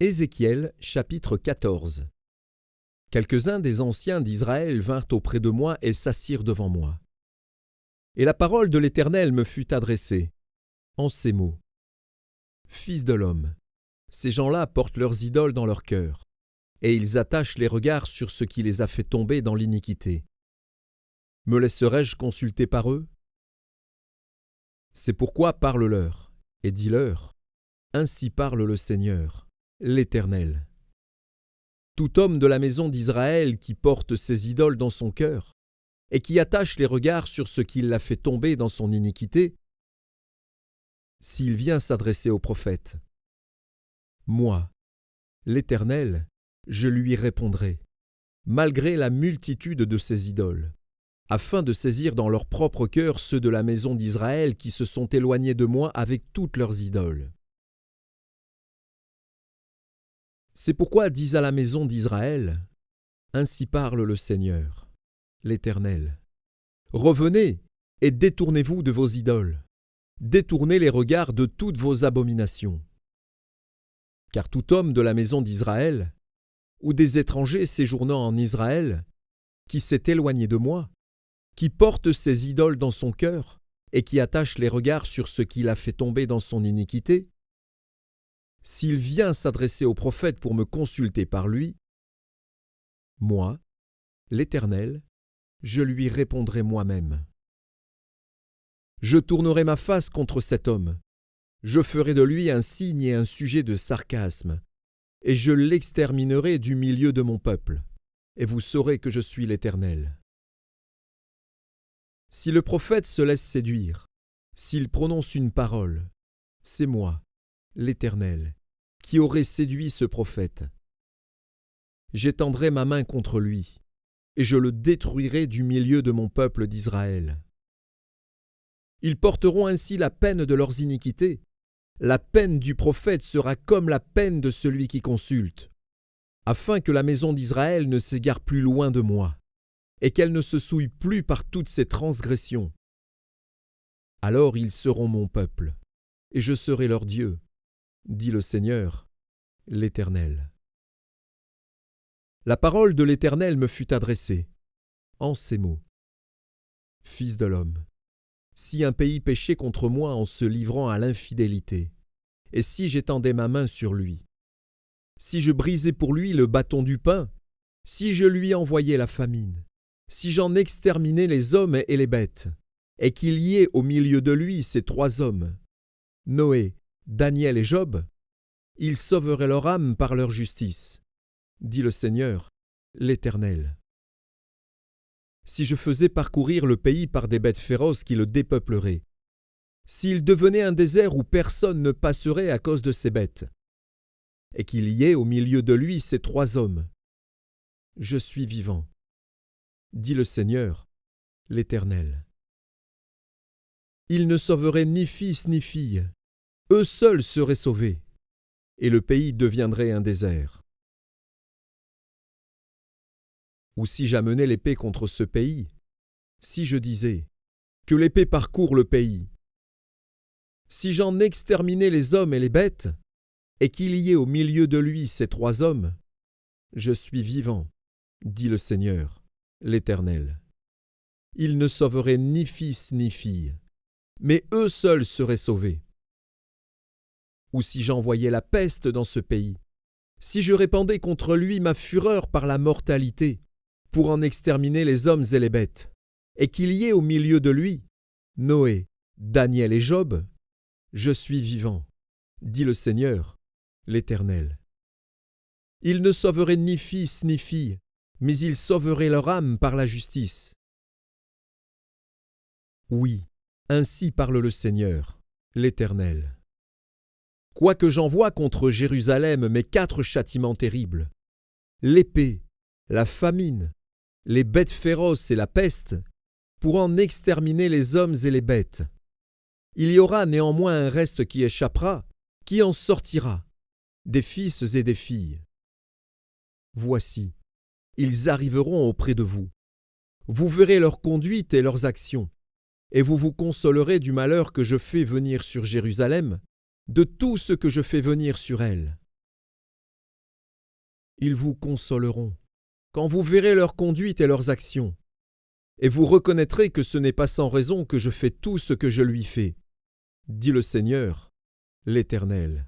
Ézéchiel chapitre 14. Quelques-uns des anciens d'Israël vinrent auprès de moi et s'assirent devant moi. Et la parole de l'Éternel me fut adressée, en ces mots. Fils de l'homme, ces gens-là portent leurs idoles dans leur cœur, et ils attachent les regards sur ce qui les a fait tomber dans l'iniquité. Me laisserai-je consulter par eux? C'est pourquoi parle-leur, et dis-leur, ainsi parle le Seigneur, l'Éternel. Tout homme de la maison d'Israël qui porte ses idoles dans son cœur, et qui attache les regards sur ce qui l'a fait tomber dans son iniquité, s'il vient s'adresser au prophète, moi, l'Éternel, je lui répondrai, malgré la multitude de ses idoles, afin de saisir dans leur propre cœur ceux de la maison d'Israël qui se sont éloignés de moi avec toutes leurs idoles. C'est pourquoi dis à la maison d'Israël, ainsi parle le Seigneur, l'Éternel. Revenez et détournez-vous de vos idoles, détournez les regards de toutes vos abominations. Car tout homme de la maison d'Israël, ou des étrangers séjournant en Israël, qui s'est éloigné de moi, qui porte ses idoles dans son cœur, et qui attache les regards sur ce qui l'a fait tomber dans son iniquité, s'il vient s'adresser au prophète pour me consulter par lui, moi, l'Éternel, je lui répondrai moi-même. Je tournerai ma face contre cet homme, je ferai de lui un signe et un sujet de sarcasme, et je l'exterminerai du milieu de mon peuple, et vous saurez que je suis l'Éternel. Si le prophète se laisse séduire, s'il prononce une parole, c'est moi, l'Éternel, qui aurait séduit ce prophète. J'étendrai ma main contre lui, et je le détruirai du milieu de mon peuple d'Israël. Ils porteront ainsi la peine de leurs iniquités. La peine du prophète sera comme la peine de celui qui consulte, afin que la maison d'Israël ne s'égare plus loin de moi, et qu'elle ne se souille plus par toutes ses transgressions. Alors ils seront mon peuple, et je serai leur Dieu, dit le Seigneur, l'Éternel. La parole de l'Éternel me fut adressée, en ces mots. Fils de l'homme, si un pays péchait contre moi en se livrant à l'infidélité, et si j'étendais ma main sur lui, si je brisais pour lui le bâton du pain, si je lui envoyais la famine, si j'en exterminais les hommes et les bêtes, et qu'il y ait au milieu de lui ces trois hommes, Noé, Daniel et Job, ils sauveraient leur âme par leur justice, dit le Seigneur, l'Éternel. Si je faisais parcourir le pays par des bêtes féroces qui le dépeupleraient, s'il devenait un désert où personne ne passerait à cause de ces bêtes, et qu'il y ait au milieu de lui ces trois hommes, je suis vivant, dit le Seigneur, l'Éternel. Ils ne sauveraient ni fils ni fille, eux seuls seraient sauvés, et le pays deviendrait un désert. Ou si j'amenais l'épée contre ce pays, si je disais que l'épée parcourt le pays, si j'en exterminais les hommes et les bêtes, et qu'il y ait au milieu de lui ces trois hommes, je suis vivant, dit le Seigneur, l'Éternel. Ils ne sauveraient ni fils ni fille, mais eux seuls seraient sauvés. Ou si j'envoyais la peste dans ce pays, si je répandais contre lui ma fureur par la mortalité, pour en exterminer les hommes et les bêtes, et qu'il y ait au milieu de lui Noé, Daniel et Job, je suis vivant, dit le Seigneur, l'Éternel. Ils ne sauveraient ni fils ni fille, mais ils sauveraient leur âme par la justice. Oui, ainsi parle le Seigneur, l'Éternel. Quoique j'envoie contre Jérusalem mes 4 châtiments terribles, l'épée, la famine, les bêtes féroces et la peste, pour en exterminer les hommes et les bêtes, il y aura néanmoins un reste qui échappera, qui en sortira, des fils et des filles. Voici, ils arriveront auprès de vous. Vous verrez leur conduite et leurs actions, et vous vous consolerez du malheur que je fais venir sur Jérusalem, de tout ce que je fais venir sur elle. Ils vous consoleront, quand vous verrez leur conduite et leurs actions, et vous reconnaîtrez que ce n'est pas sans raison que je fais tout ce que je lui fais, dit le Seigneur, l'Éternel.